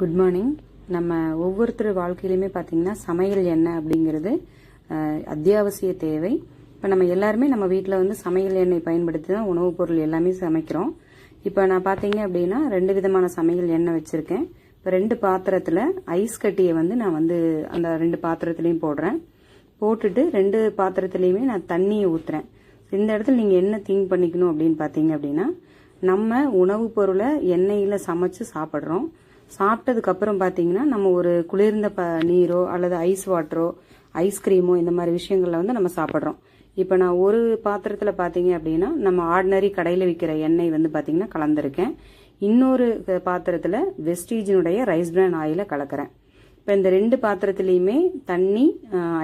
Good morning. நம்ம ஒவ்வொருத்தர் வாழ்க்கையிலுமே பார்த்தீங்கன்னா சமையல் எண்ணெய் அப்படிங்கிறது அத்தியாவசிய தேவை. இப்போ நம்ம எல்லாருமே நம்ம வீட்டில் வந்து சமையல் எண்ணெய் பயன்படுத்தி தான் உணவுப் பொருள் எல்லாமே சமைக்கிறோம். இப்போ நான் பார்த்தீங்க அப்படின்னா 2 விதமான சமையல் எண்ணெய் வச்சுருக்கேன். இப்போ 2 பாத்திரத்தில் ஐஸ் கட்டியை வந்து நான் வந்து அந்த 2 பாத்திரத்துலையும் போடுறேன். போட்டுட்டு 2 பாத்திரத்துலையுமே நான் தண்ணியை ஊற்றுறேன். இந்த இடத்துல நீங்கள் என்ன திங்க் பண்ணிக்கணும் அப்படின்னு பார்த்தீங்க அப்படின்னா, நம்ம உணவுப் பொருளை எண்ணெயில் சமைச்சு சாப்பிட்றோம். சாப்பிட்டதுக்கு அப்புறம் பார்த்தீங்கன்னா நம்ம ஒரு குளிர்ந்த நீரோ அல்லது ஐஸ் வாட்டரோ ஐஸ்கிரீமோ இந்த மாதிரி விஷயங்கள்ல வந்து நம்ம சாப்பிட்றோம். இப்போ நான் ஒரு பாத்திரத்தில் பார்த்தீங்க அப்படின்னா நம்ம ஆர்டினரி கடையில் விற்கிற எண்ணெய் வந்து பார்த்தீங்கன்னா கலந்துருக்கேன். இன்னொரு பாத்திரத்தில் வெஸ்டீஜினுடைய ரைஸ் பிரான் ஆயிலை கலக்கிறேன். இப்போ இந்த 2 பாத்திரத்துலேயுமே தண்ணி,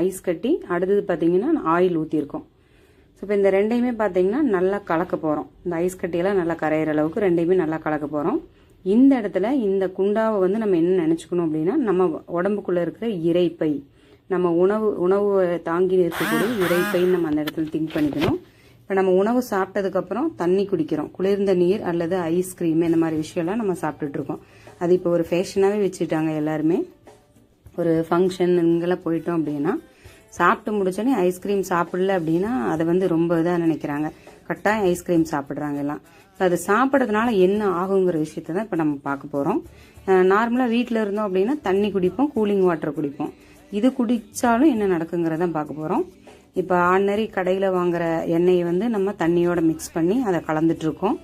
ஐஸ் கட்டி, அடுத்தது பார்த்தீங்கன்னா ஆயில் ஊற்றிருக்கோம். ஸோ இப்போ இந்த 2யுமே பார்த்தீங்கன்னா நல்லா கலக்க போகிறோம். இந்த ஐஸ் கட்டியெல்லாம் நல்லா கரையிற அளவுக்கு 2யுமே நல்லா கலக்க போகிறோம். இந்த இடத்துல இந்த குண்டாவை வந்து நம்ம என்ன நினச்சிக்கணும் அப்படின்னா, நம்ம உடம்புக்குள்ளே இருக்கிற இரைப்பை, நம்ம உணவு தாங்கி இருக்கக்கூடிய இரைப்பைன்னு நம்ம அந்த இடத்துல திங்க் பண்ணிக்கணும். இப்போ நம்ம உணவு சாப்பிட்டதுக்கப்புறம் தண்ணி குடிக்கிறோம். குளிர்ந்த நீர் அல்லது ஐஸ்கிரீம் இந்த மாதிரி விஷயம்லாம் நம்ம சாப்பிட்டுட்டு இருக்கோம். அது இப்போ ஒரு ஃபேஷனாகவே வச்சுட்டாங்க எல்லாருமே. ஒரு ஃபங்க்ஷன் இங்கெல்லாம் போயிட்டோம் அப்படின்னா சாப்பிட்டு முடிச்சோடனே ஐஸ்கிரீம் சாப்பிடல அப்படின்னா அதை வந்து ரொம்ப இதாக நினைக்கிறாங்க. கட்டாயம் ஐஸ்கிரீம் சாப்பிட்றாங்க எல்லாம். இப்போ அது சாப்பிட்றதுனால என்ன ஆகுங்கிற விஷயத்த தான் இப்போ நம்ம பார்க்க போகிறோம். நார்மலாக வீட்டில் இருந்தோம் அப்படின்னா தண்ணி குடிப்போம், கூலிங் வாட்டர் குடிப்போம். இது குடித்தாலும் என்ன நடக்குங்கிறதான் பார்க்க போகிறோம். இப்போ ஆர்டினரி கடையில் வாங்குற எண்ணெயை வந்து நம்ம தண்ணியோட மிக்ஸ் பண்ணி அதை கலந்துட்டுருக்கோம்.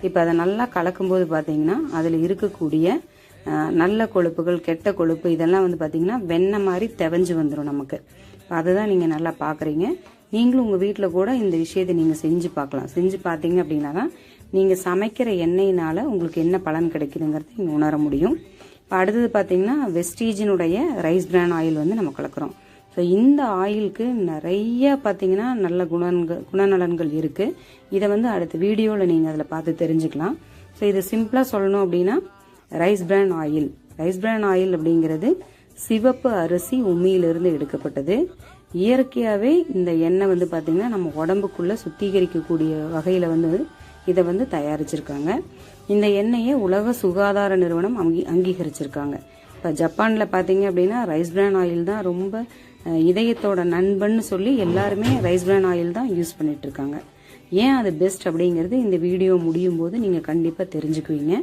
இப்போ அதை நல்லா கலக்கும்போது பார்த்தீங்கன்னா அதில் இருக்கக்கூடிய நல்ல கொழுப்புகள், கெட்ட கொழுப்பு இதெல்லாம் வந்து பார்த்தீங்கன்னா வெண்ணெய் மாதிரி தெவஞ்சு வந்துடும் நமக்கு. அதுதான் நீங்கள் நல்லா பார்க்குறீங்க. நீங்களும் உங்கள் வீட்டில் கூட இந்த விஷயத்தை நீங்கள் செஞ்சு பார்க்கலாம். செஞ்சு பார்த்தீங்க அப்படின்னா தான் நீங்கள் சமைக்கிற எண்ணெயினால் உங்களுக்கு என்ன பலன் கிடைக்குதுங்கிறத நீங்கள் உணர முடியும். இப்போ அடுத்தது பார்த்தீங்கன்னா வெஸ்டீஜினுடைய ரைஸ் பிரான் ஆயில் வந்து நம்ம கலக்கிறோம். ஸோ இந்த ஆயிலுக்கு நிறைய பார்த்தீங்கன்னா நல்ல குணநலன்கள் இருக்குது. இதை வந்து அடுத்த வீடியோவில் நீங்கள் அதில் பார்த்து தெரிஞ்சுக்கலாம். ஸோ இது சிம்பிளாக சொல்லணும் அப்படின்னா ரைஸ் பிரான் ஆயில். ரைஸ் பிரான் ஆயில் அப்படிங்கிறது சிவப்பு அரிசி உமியிலிருந்து எடுக்கப்பட்டது. இயற்கையாகவே இந்த எண்ணெய் வந்து பார்த்தீங்கன்னா நம்ம உடம்புக்குள்ள சுத்திகரிக்கக்கூடிய வகையில் வந்து இதை வந்து தயாரிச்சிருக்காங்க. இந்த எண்ணெயை உலக சுகாதார நிறுவனம் அங்கீகரிச்சிருக்காங்க. இப்போ ஜப்பானில் பார்த்தீங்க அப்படின்னா ரைஸ் பிரான் ஆயில் தான் ரொம்ப இதயத்தோட நண்பன்னு சொல்லி எல்லாருமே ரைஸ் பிரான் ஆயில் தான் யூஸ் பண்ணிட்டு இருக்காங்க. ஏன் அது பெஸ்ட் அப்படிங்கிறது இந்த வீடியோ முடியும் போது நீங்கள் கண்டிப்பாக தெரிஞ்சுக்குவீங்க.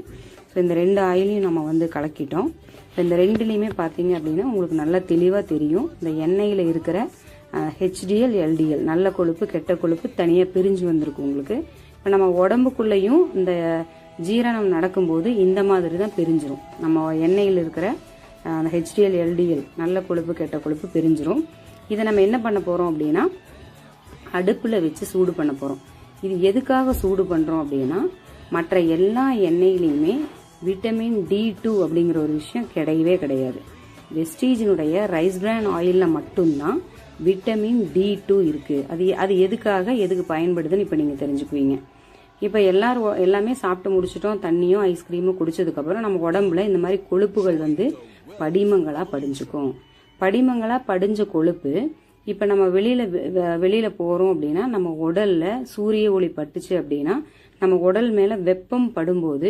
ஸோ இந்த 2 ஆயிலையும் நம்ம வந்து கலக்கிட்டோம். இப்போ இந்த 2லையுமே பார்த்தீங்க அப்படின்னா உங்களுக்கு நல்லா தெளிவாக தெரியும். இந்த எண்ணெயில் இருக்கிற HDL, LDL நல்ல கொழுப்பு, கெட்ட கொழுப்பு தனியாக பிரிஞ்சு வந்திருக்கு உங்களுக்கு. இப்போ நம்ம உடம்புக்குள்ளேயும் இந்த ஜீரணம் நடக்கும்போது இந்த மாதிரி தான் பிரிஞ்சிரும். நம்ம எண்ணெயில் இருக்கிற அந்த HDL, LDL நல்ல கொழுப்பு, கெட்ட கொழுப்பு பிரிஞ்சிரும். இதை நம்ம என்ன பண்ண போகிறோம் அப்படின்னா அடுப்பில் வச்சு சூடு பண்ண போகிறோம். இது எதுக்காக சூடு பண்ணுறோம் அப்படின்னா, மற்ற எல்லா எண்ணெயிலையுமே விட்டமின் D2 அப்படிங்கிற ஒரு விஷயம் கிடையவே கிடையாது. வெஸ்டீஜினுடைய ரைஸ் பிரான் ஆயிலில் மட்டும்தான் விட்டமின் D2 இருக்குது. அது எதுக்கு பயன்படுதுன்னு இப்போ நீங்கள் தெரிஞ்சுக்குவீங்க. இப்போ எல்லாமே சாப்பிட்டு முடிச்சிட்டோம். தண்ணியும் ஐஸ்கிரீமும் குடிச்சதுக்கப்புறம் நம்ம உடம்புல இந்த மாதிரி கொழுப்புகள் வந்து படிமங்களாக படிஞ்சுக்கும். படிமங்களாக படிஞ்ச கொழுப்பு இப்போ நம்ம வெளியில் போகிறோம் அப்படின்னா நம்ம உடலில் சூரிய ஒளி பட்டுச்சு அப்படின்னா நம்ம உடல் மேலே வெப்பம் படும்போது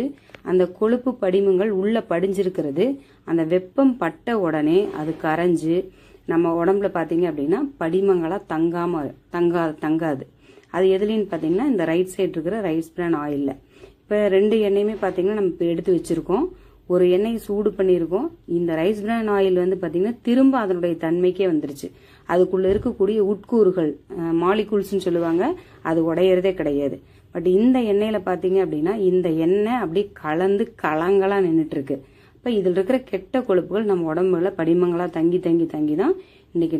அந்த கொழுப்பு படிமங்கள் உள்ளே படிஞ்சிருக்கிறது. அந்த வெப்பம் பட்ட உடனே அது கரைஞ்சு நம்ம உடம்புல பார்த்தீங்க அப்படின்னா படிமங்களாக தங்காது. அது எதுலேன்னு பார்த்தீங்கன்னா இந்த ரைட் சைடு இருக்கிற ரைஸ் பிரான் ஆயிலில். இப்போ 2 எண்ணெயுமே பார்த்தீங்கன்னா நம்ம இப்போ எடுத்து வச்சுருக்கோம். ஒரு எண்ணெய் சூடு பண்ணியிருக்கோம். இந்த ரைஸ் பிரான் ஆயில் வந்து பார்த்தீங்கன்னா திரும்ப அதனுடைய தன்மைக்கே வந்துருச்சு. அதுக்குள்ளே இருக்கக்கூடிய உட்கூறுகள் மாலிகூல்ஸ்ன்னு சொல்லுவாங்க, அது உடையறதே கிடையாது. பட் இந்த எண்ணெயில் பார்த்தீங்க அப்படின்னா இந்த எண்ணெய் அப்படி கலந்து கலங்களாக நின்றுட்டு இருக்கு. இப்போ இதில் இருக்கிற கெட்ட கொழுப்புகள் நம்ம உடம்புல படிமங்களாக தங்கி தான் இன்னைக்கு